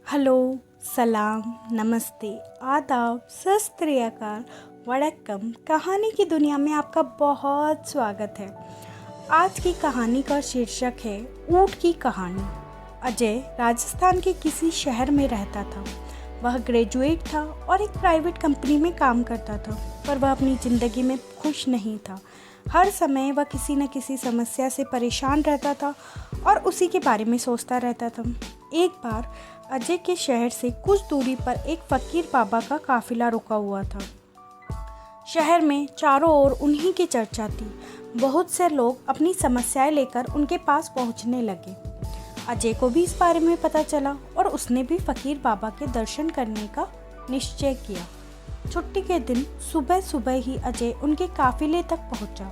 Hello, सलाम, नमस्ते, आदाब, सत श्री अकाल, वड़क्कम। कहानी की दुनिया में आपका बहुत स्वागत है। आज की कहानी का शीर्षक है ऊँट की कहानी। अजय राजस्थान के किसी शहर में रहता था। वह ग्रेजुएट था और एक प्राइवेट कंपनी में काम करता था, पर वह अपनी ज़िंदगी में खुश नहीं था। हर समय वह किसी न किसी समस्या से परेशान रहता था और उसी के बारे में सोचता रहता था। एक बार अजय के शहर से कुछ दूरी पर एक फकीर बाबा का काफिला रुका हुआ था। शहर में चारों ओर उन्हीं की चर्चा थी। बहुत से लोग अपनी समस्याएं लेकर उनके पास पहुंचने लगे। अजय को भी इस बारे में पता चला और उसने भी फकीर बाबा के दर्शन करने का निश्चय किया। छुट्टी के दिन सुबह सुबह ही अजय उनके काफिले तक पहुंचा।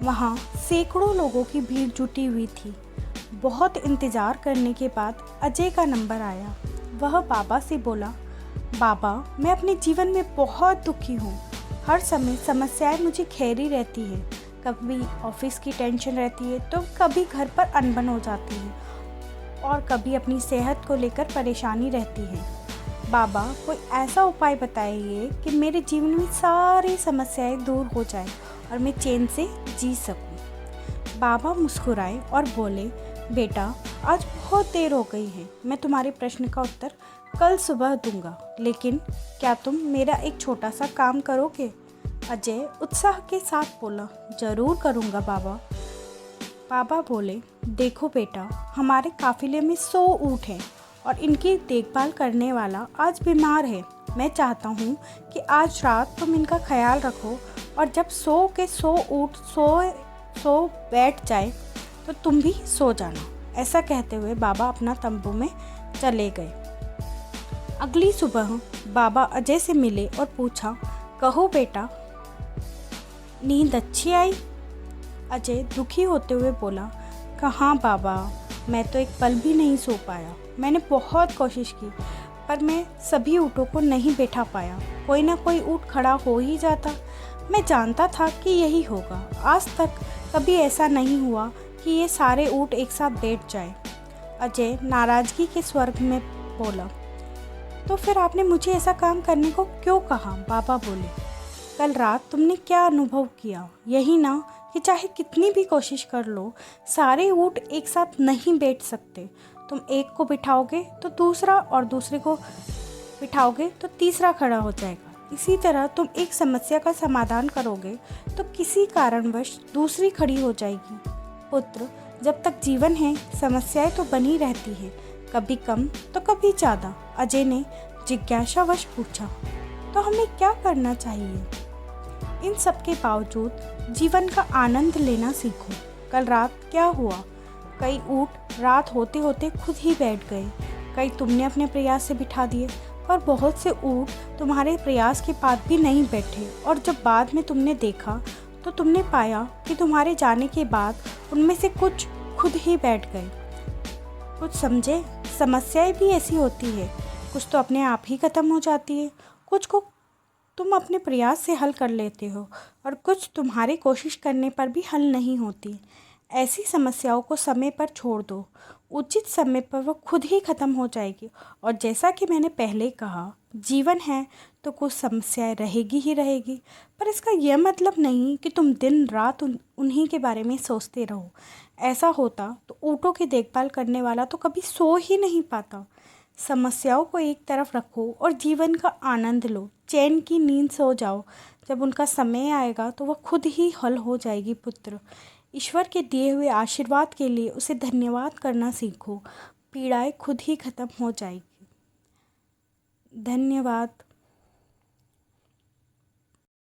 वहां सैकड़ों लोगों की भीड़ जुटी हुई थी। बहुत इंतज़ार करने के बाद अजय का नंबर आया। वह बाबा से बोला, बाबा, मैं अपने जीवन में बहुत दुखी हूँ। हर समय समस्याएं मुझे घेरी रहती है। कभी ऑफिस की टेंशन रहती है तो कभी घर पर अनबन हो जाती है और कभी अपनी सेहत को लेकर परेशानी रहती है। बाबा, कोई ऐसा उपाय बताइए कि मेरे जीवन में सारी समस्याएं दूर हो जाए और मैं चैन से जी सकूं। बाबा मुस्कुराए और बोले, बेटा, आज बहुत देर हो गई है। मैं तुम्हारे प्रश्न का उत्तर कल सुबह दूंगा, लेकिन क्या तुम मेरा एक छोटा सा काम करोगे? अजय उत्साह के साथ बोला, जरूर करूंगा बाबा। बाबा बोले, देखो बेटा, हमारे काफिले में 100 ऊँट हैं और इनकी देखभाल करने वाला आज बीमार है। मैं चाहता हूँ कि आज रात तुम इनका ख्याल रखो और जब 100 के 100 ऊँट सो बैठ जाए तो तुम भी सो जाना। ऐसा कहते हुए बाबा अपना तंबू में चले गए। अगली सुबह बाबा अजय से मिले और पूछा, कहो बेटा, नींद अच्छी आई? अजय दुखी होते हुए बोला, कहाँ बाबा, मैं तो एक पल भी नहीं सो पाया। मैंने बहुत कोशिश की पर मैं सभी ऊँटों को नहीं बैठा पाया। कोई ना कोई ऊँट खड़ा हो ही जाता। मैं जानता था कि यही होगा। आज तक कभी ऐसा नहीं हुआ कि ये सारे ऊँट एक साथ बैठ जाए। अजय नाराज़गी के स्वर में बोला, तो फिर आपने मुझे ऐसा काम करने को क्यों कहा? बाबा बोले, कल रात तुमने क्या अनुभव किया? यही ना कि चाहे कितनी भी कोशिश कर लो, सारे ऊँट एक साथ नहीं बैठ सकते। तुम एक को बिठाओगे तो दूसरा, और दूसरे को बिठाओगे तो तीसरा खड़ा हो जाएगा। इसी तरह तुम एक समस्या का समाधान करोगे तो किसी कारणवश दूसरी खड़ी हो जाएगी। पुत्र, जब तक जीवन है समस्याएं तो बनी रहती है, कभी कम तो कभी ज़्यादा। अजय ने जिज्ञासावश पूछा, तो हमें क्या करना चाहिए? इन सब के बावजूद जीवन का आनंद लेना सीखो। कल रात क्या हुआ? कई ऊँट रात होते होते खुद ही बैठ गए। कई तुमने अपने प्रयास से बिठा दिए, पर बहुत से ऊँट तुम्हारे प्रयास के बाद भी नहीं बैठे, और जब बाद में तुमने देखा तो तुमने पाया कि तुम्हारे जाने के बाद उनमें से कुछ खुद ही बैठ गए। कुछ समझे? समस्याएं भी ऐसी होती है, कुछ तो अपने आप ही ख़त्म हो जाती है, कुछ को तुम अपने प्रयास से हल कर लेते हो और कुछ तुम्हारी कोशिश करने पर भी हल नहीं होती। ऐसी समस्याओं को समय पर छोड़ दो, उचित समय पर वो खुद ही ख़त्म हो जाएगी। और जैसा कि मैंने पहले कहा, जीवन है तो कुछ समस्याएं रहेगी ही रहेगी, पर इसका यह मतलब नहीं कि तुम दिन रात उन्हीं के बारे में सोचते रहो। ऐसा होता तो ऊँटों की देखभाल करने वाला तो कभी सो ही नहीं पाता। समस्याओं को एक तरफ रखो और जीवन का आनंद लो। चैन की नींद सो जाओ। जब उनका समय आएगा तो वह खुद ही हल हो जाएगी। पुत्र, ईश्वर के दिए हुए आशीर्वाद के लिए उसे धन्यवाद करना सीखो। पीड़ाएं खुद ही खत्म हो जाएगी। धन्यवाद।